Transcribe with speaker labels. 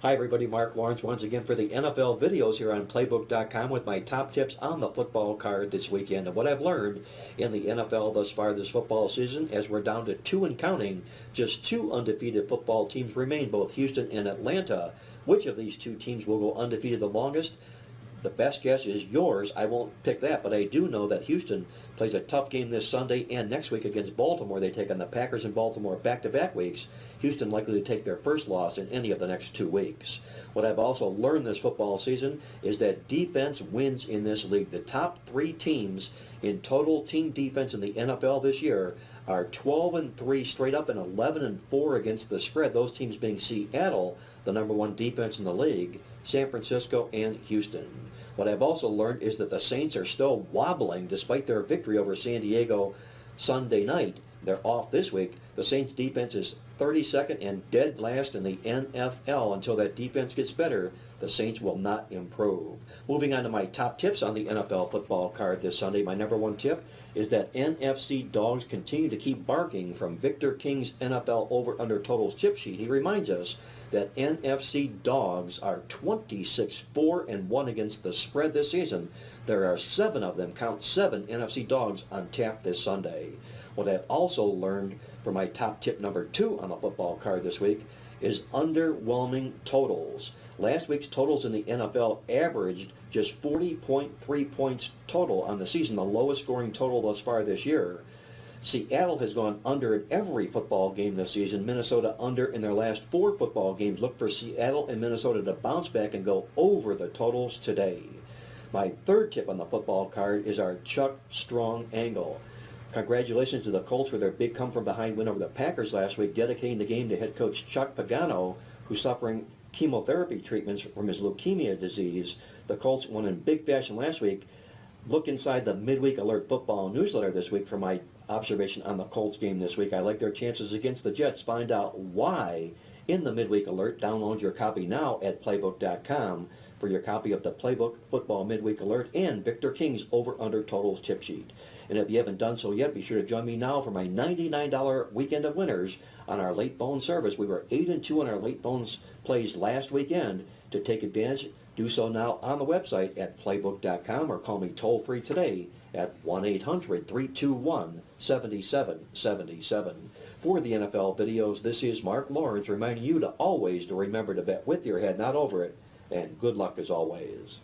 Speaker 1: Hi everybody, Mark Lawrence once again for the NFL videos here on Playbook.com with my top tips on the football card this weekend and what I've learned in the NFL thus far this football season as we're down to 2 and counting. Just 2 undefeated football teams remain, both Houston and Atlanta. Which of these 2 teams will go undefeated the longest? The best guess is yours. I won't pick that, but I do know that Houston plays a tough game this Sunday and next week against Baltimore. They take on the Packers in Baltimore back-to-back weeks. Houston likely to take their first loss in any of the next 2 weeks. What I've also learned this football season is that defense wins in this league. The top 3 teams in total team defense in the NFL this year are 12-3 straight up and 11-4 against the spread. Those teams being Seattle, the number 1 defense in the league, San Francisco, and Houston. What I've also learned is that the Saints are still wobbling despite their victory over San Diego Sunday night. They're off this week. The Saints defense is 32nd and dead last in the NFL. Until that defense gets better, the Saints will not improve. Moving on to my top tips on the NFL football card this Sunday. My number 1 tip is that NFC dogs continue to keep barking from Victor King's NFL over-under totals tip sheet. He reminds us that NFC dogs are 26-4-1 against the spread this season. There are 7 of them, count 7 NFC dogs on tap this Sunday. What I've also learned for my top tip number 2 on the football card this week is underwhelming totals. Last week's totals in the NFL averaged just 40.3 points total on the season, the lowest scoring total thus far this year. Seattle has gone under in every football game this season. Minnesota under in their last 4 football games. Look for Seattle and Minnesota to bounce back and go over the totals today. My 3rd tip on the football card is our Chuck Strong angle. Congratulations to the Colts for their big come-from-behind win over the Packers last week, dedicating the game to head coach Chuck Pagano, who's suffering chemotherapy treatments from his leukemia disease. The Colts won in big fashion last week. Look inside the Midweek Alert football newsletter this week for my observation on the Colts game this week. I like their chances against the Jets. Find out why in the Midweek Alert. Download your copy now at Playbook.com for your copy of the Playbook Football Midweek Alert and Victor King's Over-Under Totals tip sheet. And if you haven't done so yet, be sure to join me now for my $99 Weekend of Winners on our late phone service. We were 8-2 on our late phones plays last weekend. To take advantage, do so now on the website at Playbook.com or call me toll-free today at 1-800-321-7777. For the NFL videos, this is Mark Lawrence reminding you to always remember to bet with your head, not over it, and good luck as always.